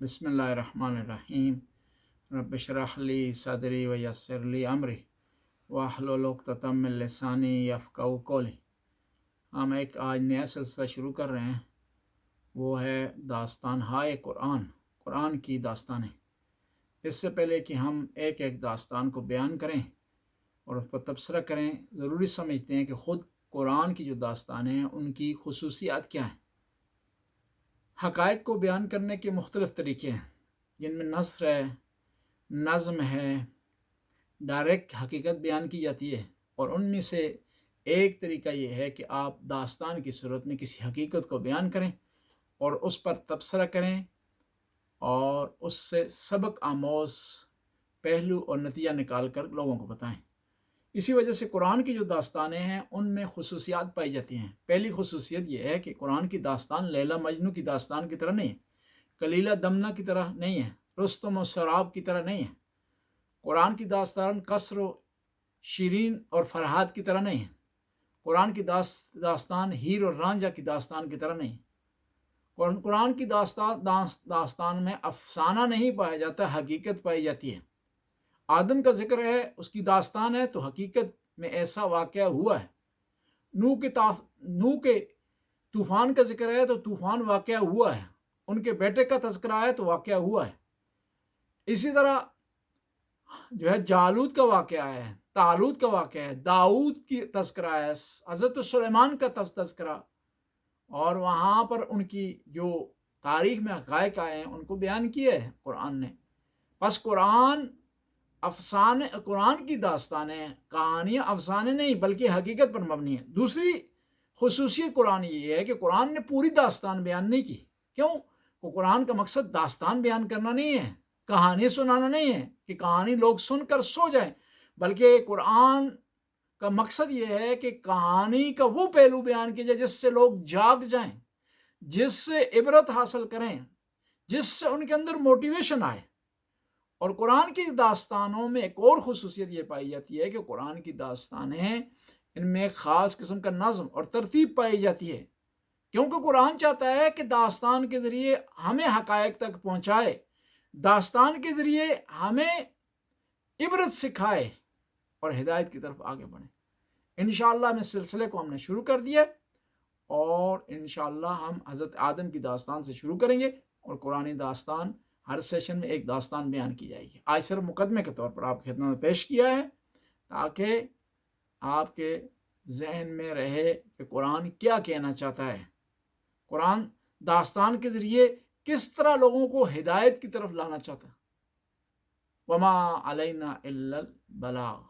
بسم اللہ الرحمن الرحیم۔ رب اشرح لی صدری ویسر لی امری واحلل عقدۃ من لسانی یفقہوا قولی۔ ہم ایک آج نیا سلسلہ شروع کر رہے ہیں، وہ ہے داستان ہائے قرآن، قرآن کی داستانیں۔ اس سے پہلے کہ ہم ایک ایک داستان کو بیان کریں اور اس پر تبصرہ کریں، ضروری سمجھتے ہیں کہ خود قرآن کی جو داستانیں ہیں ان کی خصوصیات کیا ہیں۔ حقائق کو بیان کرنے کے مختلف طریقے ہیں، جن میں نثر ہے، نظم ہے، ڈائریکٹ حقیقت بیان کی جاتی ہے، اور ان میں سے ایک طریقہ یہ ہے کہ آپ داستان کی صورت میں کسی حقیقت کو بیان کریں اور اس پر تبصرہ کریں اور اس سے سبق آموز پہلو اور نتیجہ نکال کر لوگوں کو بتائیں۔ اسی وجہ سے قرآن کی جو داستانیں ہیں ان میں خصوصیات پائی جاتی ہیں۔ پہلی خصوصیت یہ ہے کہ قرآن کی داستان لیلا مجنو کی داستان کی طرح نہیں ہے، کلیلہ دمنہ کی طرح نہیں ہے، رستم و سراب کی طرح نہیں ہے۔ قرآن کی داستان قصر و شیرین اور فرحات کی طرح نہیں ہے۔ قرآن کی داستان ہیر اور رانجھا کی داستان کی طرح نہیں ہے۔ قرآن کی داستان میں افسانہ نہیں پایا جاتا، حقیقت پائی جاتی ہے۔ آدم کا ذکر ہے، اس کی داستان ہے، تو حقیقت میں ایسا واقعہ ہوا ہے۔ نوح کے طوفان کا ذکر ہے تو طوفان واقعہ ہوا ہے، ان کے بیٹے کا تذکرہ ہے تو واقعہ ہوا ہے۔ اسی طرح جو ہے جالوت کا واقعہ ہے، طالوت کا واقعہ ہے، داؤد کی تذکرہ ہے، حضرت سلیمان کا تذکرہ، اور وہاں پر ان کی جو تاریخ میں حقائق آئے ہیں ان کو بیان کیا ہے قرآن نے۔ پس قرآن کی داستانیں، کہانیاں افسانے نہیں بلکہ حقیقت پر مبنی ہیں۔ دوسری خصوصیت قرآن یہ ہے کہ قرآن نے پوری داستان بیان نہیں کی۔ کیوں؟ کہ قرآن کا مقصد داستان بیان کرنا نہیں ہے، کہانی سنانا نہیں ہے کہ کہانی لوگ سن کر سو جائیں، بلکہ قرآن کا مقصد یہ ہے کہ کہانی کا وہ پہلو بیان کیا جائے جس سے لوگ جاگ جائیں، جس سے عبرت حاصل کریں، جس سے ان کے اندر موٹیویشن آئے۔ اور قرآن کی داستانوں میں ایک اور خصوصیت یہ پائی جاتی ہے کہ قرآن کی داستانیں ان میں ایک خاص قسم کا نظم اور ترتیب پائی جاتی ہے، کیونکہ قرآن چاہتا ہے کہ داستان کے ذریعے ہمیں حقائق تک پہنچائے، داستان کے ذریعے ہمیں عبرت سکھائے اور ہدایت کی طرف آگے بڑھیں۔ انشاءاللہ میں سلسلے کو ہم نے شروع کر دیا، اور انشاءاللہ ہم حضرت آدم کی داستان سے شروع کریں گے، اور قرآنی داستان ہر سیشن میں ایک داستان بیان کی جائے گی۔ آج صرف مقدمے کے طور پر آپ کی خدمت میں پیش کیا ہے تاکہ آپ کے ذہن میں رہے کہ قرآن کیا کہنا چاہتا ہے، قرآن داستان کے ذریعے کس طرح لوگوں کو ہدایت کی طرف لانا چاہتا ہے۔ وما علینا الا البلاغ۔